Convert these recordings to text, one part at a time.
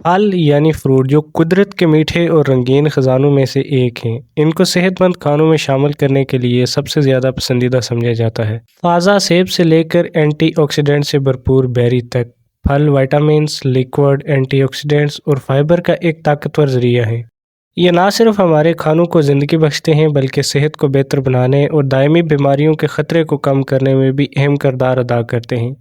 پھل یعنی فروٹ جو قدرت کے میٹھے اور رنگین خزانوں میں سے ایک ہیں، ان کو صحت مند کھانوں میں شامل کرنے کے لیے سب سے زیادہ پسندیدہ سمجھا جاتا ہے۔ تازہ سیب سے لے کر اینٹی آکسیڈنٹ سے بھرپور بیری تک، پھل وٹامنز، لیکوڈ، اینٹی آکسیڈنٹس اور فائبر کا ایک طاقتور ذریعہ ہیں۔ یہ نہ صرف ہمارے کھانوں کو زندگی بخشتے ہیں بلکہ صحت کو بہتر بنانے اور دائمی بیماریوں کے خطرے کو کم کرنے میں بھی اہم کردار ادا کرتے ہیں۔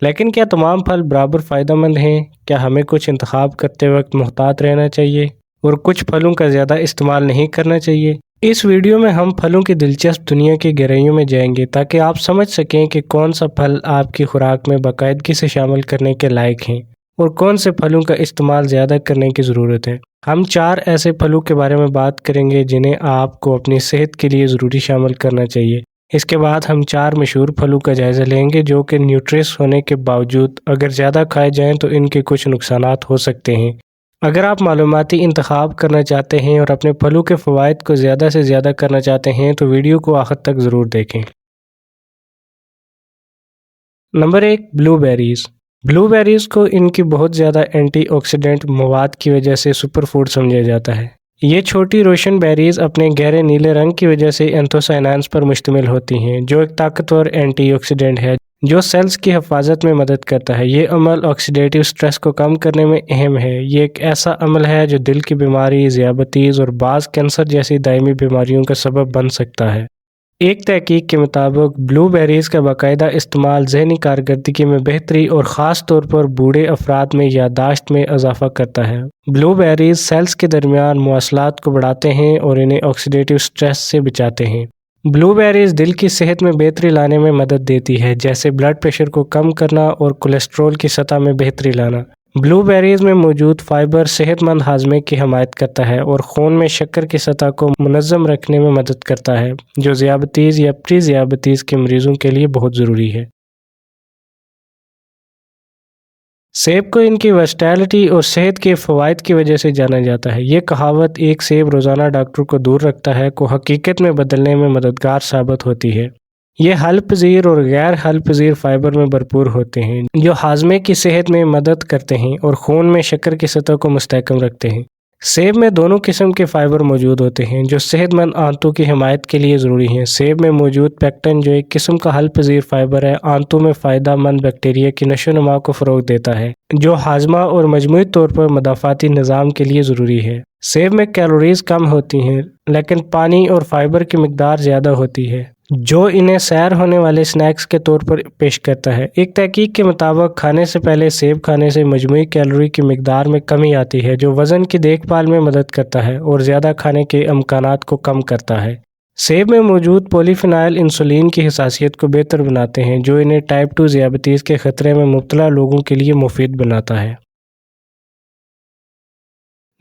لیکن کیا تمام پھل برابر فائدہ مند ہیں؟ کیا ہمیں کچھ انتخاب کرتے وقت محتاط رہنا چاہیے اور کچھ پھلوں کا زیادہ استعمال نہیں کرنا چاہیے؟ اس ویڈیو میں ہم پھلوں کی دلچسپ دنیا کی گہرائیوں میں جائیں گے تاکہ آپ سمجھ سکیں کہ کون سا پھل آپ کی خوراک میں باقاعدگی سے شامل کرنے کے لائق ہیں اور کون سے پھلوں کا استعمال زیادہ کرنے کی ضرورت ہے۔ ہم 4 ایسے پھلوں کے بارے میں بات کریں گے جنہیں آپ کو اپنی صحت کے لیے ضروری شامل کرنا چاہیے۔ اس کے بعد ہم 4 مشہور پھلوں کا جائزہ لیں گے جو کہ نیوٹریس ہونے کے باوجود اگر زیادہ کھائے جائیں تو ان کے کچھ نقصانات ہو سکتے ہیں۔ اگر آپ معلوماتی انتخاب کرنا چاہتے ہیں اور اپنے پھلوں کے فوائد کو زیادہ سے زیادہ کرنا چاہتے ہیں تو ویڈیو کو آخر تک ضرور دیکھیں۔ نمبر 1، بلو بیریز۔ بلو بیریز کو ان کی بہت زیادہ اینٹی آکسیڈنٹ مواد کی وجہ سے سپر فوڈ سمجھا جاتا ہے۔ یہ چھوٹی روشن بیریز اپنے گہرے نیلے رنگ کی وجہ سے اینتھوسائنانز پر مشتمل ہوتی ہیں جو ایک طاقتور اینٹی آکسیڈنٹ ہے جو سیلز کی حفاظت میں مدد کرتا ہے۔ یہ عمل آکسیڈیٹیو سٹریس کو کم کرنے میں اہم ہے۔ یہ ایک ایسا عمل ہے جو دل کی بیماری، ذیابیطس اور بعض کینسر جیسی دائمی بیماریوں کا سبب بن سکتا ہے۔ ایک تحقیق کے مطابق بلو بیریز کا باقاعدہ استعمال ذہنی کارکردگی میں بہتری اور خاص طور پر بوڑھے افراد میں یادداشت میں اضافہ کرتا ہے۔ بلو بیریز سیلز کے درمیان مواصلات کو بڑھاتے ہیں اور انہیں آکسیڈیٹیو سٹریس سے بچاتے ہیں۔ بلو بیریز دل کی صحت میں بہتری لانے میں مدد دیتی ہے جیسے بلڈ پریشر کو کم کرنا اور کولیسٹرول کی سطح میں بہتری لانا۔ بلو بیریز میں موجود فائبر صحت مند ہاضمے کی حمایت کرتا ہے اور خون میں شکر کی سطح کو منظم رکھنے میں مدد کرتا ہے جو ذیابیطس یا پری ذیابیطس کے مریضوں کے لیے بہت ضروری ہے۔ سیب کو ان کی ورسٹیلٹی اور صحت کے فوائد کی وجہ سے جانا جاتا ہے۔ یہ کہاوت ایک سیب روزانہ ڈاکٹر کو دور رکھتا ہے کو حقیقت میں بدلنے میں مددگار ثابت ہوتی ہے۔ یہ حل پذیر اور غیر حل پذیر فائبر میں بھرپور ہوتے ہیں جو ہاضمے کی صحت میں مدد کرتے ہیں اور خون میں شکر کی سطح کو مستحکم رکھتے ہیں۔ سیب میں دونوں قسم کے فائبر موجود ہوتے ہیں جو صحت مند آنتوں کی حمایت کے لیے ضروری ہیں۔ سیب میں موجود پیکٹن جو ایک قسم کا حل پذیر فائبر ہے آنتوں میں فائدہ مند بیکٹیریا کی نشو و نما کو فروغ دیتا ہے جو ہاضمہ اور مجموعی طور پر مدافعتی نظام کے لیے ضروری ہے۔ سیب میں کیلوریز کم ہوتی ہیں لیکن پانی اور فائبر کی مقدار زیادہ ہوتی ہے جو انہیں سیر ہونے والے سنیکس کے طور پر پیش کرتا ہے۔ ایک تحقیق کے مطابق کھانے سے پہلے سیب کھانے سے مجموعی کیلوری کی مقدار میں کمی آتی ہے جو وزن کی دیکھ بھال میں مدد کرتا ہے اور زیادہ کھانے کے امکانات کو کم کرتا ہے۔ سیب میں موجود پولی فینائل انسولین کی حساسیت کو بہتر بناتے ہیں جو انہیں ٹائپ 2 ذیابیطس کے خطرے میں مبتلا لوگوں کے لیے مفید بناتا ہے۔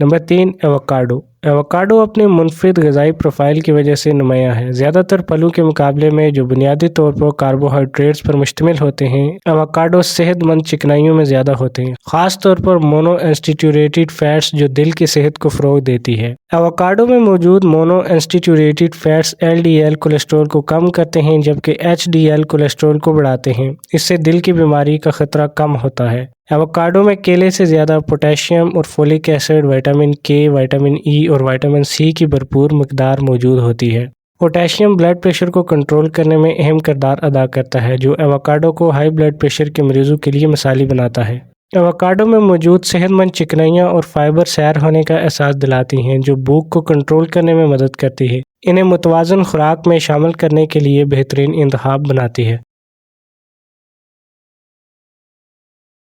نمبر 3، ایووکاڈو۔ ایووکاڈو اپنے منفرد غذائی پروفائل کی وجہ سے نمایاں ہے۔ زیادہ تر پھلوں کے مقابلے میں جو بنیادی طور پر کاربوہائیڈریٹس پر مشتمل ہوتے ہیں، ایووکاڈو صحت مند چکنائیوں میں زیادہ ہوتے ہیں، خاص طور پر مونو انسیچوریٹڈ فیٹس جو دل کی صحت کو فروغ دیتی ہے۔ ایووکاڈو میں موجود mono unsaturated fats LDL cholesterol کو کم کرتے ہیں جبکہ HDL کولیسٹرول کو بڑھاتے ہیں۔ اس سے دل کی بیماری کا خطرہ کم ہوتا ہے۔ ایووکاڈو میں کیلے سے زیادہ پوٹاشیم اور folic acid, vitamin K، vitamin E اور وٹامن C کی بھرپور مقدار موجود ہوتی ہے۔ پوٹاشیم بلڈ پریشر کو کنٹرول کرنے میں اہم کردار ادا کرتا ہے جو ایووکاڈو کو ہائی بلڈ پریشر کے مریضوں کے لیے مثالی بناتا ہے۔ ایووکاڈو میں موجود صحت مند چکنائیاں اور فائبر سیر ہونے کا احساس دلاتی ہیں جو بھوک کو کنٹرول کرنے میں مدد کرتی ہے، انہیں متوازن خوراک میں شامل کرنے کے لیے بہترین انتخاب بناتی ہے۔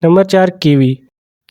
Number 4، kiwi.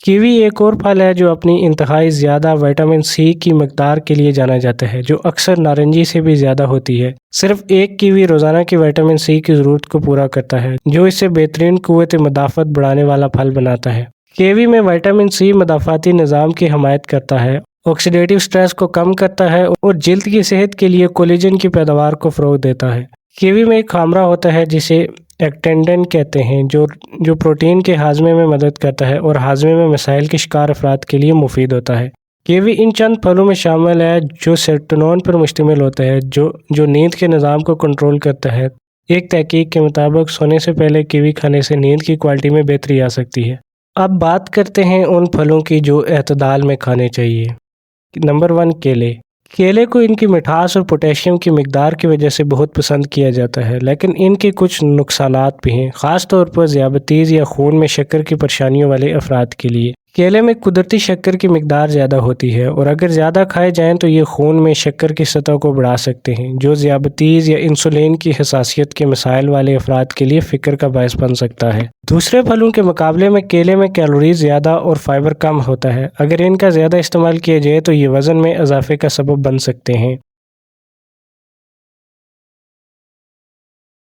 کیوی ایک اور پھل ہے جو اپنی انتہائی زیادہ وٹامن C کی مقدار کے لیے جانا جاتا ہے جو اکثر نارنجی سے بھی زیادہ ہوتی ہے۔ صرف ایک کیوی روزانہ کی وٹامن C کی ضرورت کو پورا کرتا ہے جو اسے بہترین قوت مدافعت بڑھانے والا پھل بناتا ہے۔ کیوی میں وٹامن C مدافعتی نظام کی حمایت کرتا ہے، آکسیڈیٹیو سٹریس کو کم کرتا ہے اور جلد کی صحت کے لیے کولیجن کی پیداوار کو فروغ دیتا ہے۔ کیوی میں ایک خامرہ ہوتا ہے جسے ایکٹینڈن کہتے ہیں جو پروٹین کے ہاضمے میں مدد کرتا ہے اور ہاضمے میں مسائل کے شکار افراد کے لیے مفید ہوتا ہے۔ کیوی ان چند پھلوں میں شامل ہے جو سیروٹونین پر مشتمل ہوتا ہے جو نیند کے نظام کو کنٹرول کرتا ہے۔ ایک تحقیق کے مطابق سونے سے پہلے کیوی کھانے سے نیند کی کوالٹی میں بہتری آ سکتی ہے۔ اب بات کرتے ہیں ان پھلوں کی جو اعتدال میں کھانے چاہیے۔ نمبر 1، کیلے۔ کیلے کو ان کی مٹھاس اور پوٹیشیم کی مقدار کی وجہ سے بہت پسند کیا جاتا ہے، لیکن ان کے کچھ نقصانات بھی ہیں، خاص طور پر ذیابیطیز یا خون میں شکر کی پریشانیوں والے افراد کے لیے۔ کیلے میں قدرتی شکر کی مقدار زیادہ ہوتی ہے اور اگر زیادہ کھائے جائیں تو یہ خون میں شکر کی سطح کو بڑھا سکتے ہیں، جو ذیابیطیز یا انسولین کی حساسیت کے مسائل والے افراد کے لیے فکر کا باعث بن سکتا ہے۔ دوسرے پھلوں کے مقابلے میں کیلے میں کیلوریز زیادہ اور فائبر کم ہوتا ہے۔ اگر ان کا زیادہ استعمال کیا جائے تو یہ وزن میں اضافے کا سبب بن سکتے ہیں۔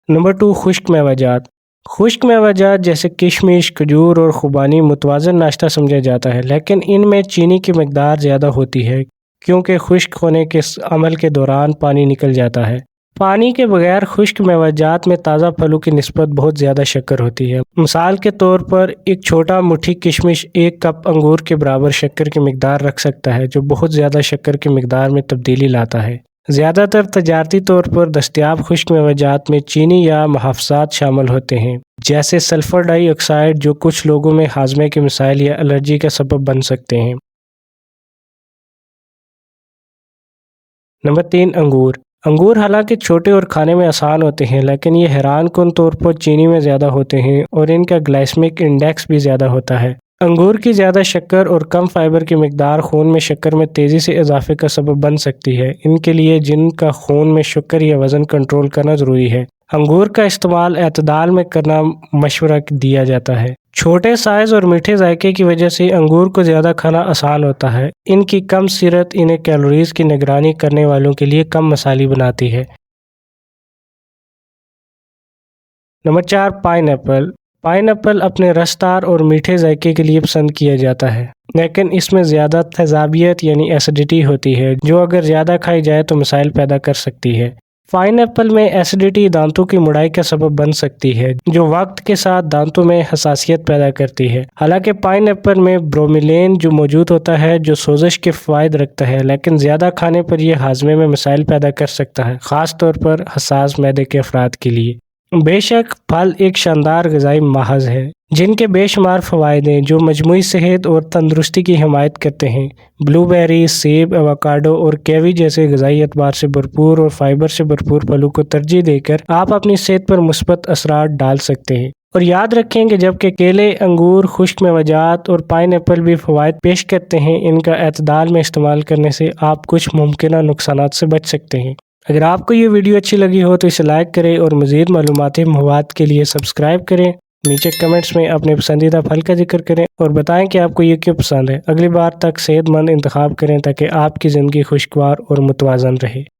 نمبر 2، خشک میوہ جات۔ خشک میوہ جات جیسے کشمش، کھجور اور خوبانی متوازن ناشتہ سمجھا جاتا ہے، لیکن ان میں چینی کی مقدار زیادہ ہوتی ہے کیونکہ خشک ہونے کے عمل کے دوران پانی نکل جاتا ہے۔ پانی کے بغیر خشک میوہ جات میں تازہ پھلوں کی نسبت بہت زیادہ شکر ہوتی ہے۔ مثال کے طور پر ایک چھوٹا مٹھی کشمش 1 کپ انگور کے برابر شکر کی مقدار رکھ سکتا ہے، جو بہت زیادہ شکر کی مقدار میں تبدیلی لاتا ہے۔ زیادہ تر تجارتی طور پر دستیاب خشک میوہ جات میں چینی یا محافظات شامل ہوتے ہیں، جیسے سلفر ڈائی آکسائڈ، جو کچھ لوگوں میں ہاضمے کے مسائل یا الرجی کا سبب بن سکتے ہیں۔ نمبر 3، انگور۔ انگور حالانکہ چھوٹے اور کھانے میں آسان ہوتے ہیں، لیکن یہ حیران کن طور پر چینی میں زیادہ ہوتے ہیں اور ان کا گلائسیمک انڈیکس بھی زیادہ ہوتا ہے۔ انگور کی زیادہ شکر اور کم فائبر کی مقدار خون میں شکر میں تیزی سے اضافے کا سبب بن سکتی ہے، ان کے لیے جن کا خون میں شکر یا وزن کنٹرول کرنا ضروری ہے۔ انگور کا استعمال اعتدال میں کرنا مشورہ دیا جاتا ہے۔ چھوٹے سائز اور میٹھے ذائقے کی وجہ سے انگور کو زیادہ کھانا آسان ہوتا ہے۔ ان کی کم سیرت انہیں کیلوریز کی نگرانی کرنے والوں کے لیے کم مسالی بناتی ہے۔ Number 4، pine apple. Pine apple اپنے رسدار اور میٹھے ذائقے کے لیے پسند کیا جاتا ہے، لیکن اس میں زیادہ تیزابیت یعنی ایسیڈیٹی ہوتی ہے، جو اگر زیادہ کھائی جائے تو مسائل پیدا کر سکتی ہے۔ پائن ایپل میں ایسیڈیٹی دانتوں کی مڑائی کا سبب بن سکتی ہے، جو وقت کے ساتھ دانتوں میں حساسیت پیدا کرتی ہے۔ حالانکہ پائن ایپل میں برومیلین جو موجود ہوتا ہے، جو سوزش کے فوائد رکھتا ہے، لیکن زیادہ کھانے پر یہ ہاضمے میں مسائل پیدا کر سکتا ہے، خاص طور پر حساس معدے کے افراد کے لیے۔ بے شک پھل ایک شاندار غذائی محاذ ہے، جن کے بے شمار فوائد ہیں جو مجموعی صحت اور تندرستی کی حمایت کرتے ہیں۔ بلو بیری، سیب، ایووکاڈو اور کیوی جیسے غذائی اعتبار سے بھرپور اور فائبر سے بھرپور پھلوں کو ترجیح دے کر آپ اپنی صحت پر مثبت اثرات ڈال سکتے ہیں۔ اور یاد رکھیں کہ جبکہ کیلے، انگور، خشک میوہ جات اور پائن ایپل بھی فوائد پیش کرتے ہیں، ان کا اعتدال میں استعمال کرنے سے آپ کچھ ممکنہ نقصانات سے بچ سکتے ہیں۔ اگر آپ کو یہ ویڈیو اچھی لگی ہو تو اسے لائک کریں اور مزید معلوماتی مواد کے لیے سبسکرائب کریں۔ نیچے کمنٹس میں اپنے پسندیدہ پھل کا ذکر کریں اور بتائیں کہ آپ کو یہ کیوں پسند ہے۔ اگلی بار تک صحت مند انتخاب کریں تاکہ آپ کی زندگی خوشگوار اور متوازن رہے۔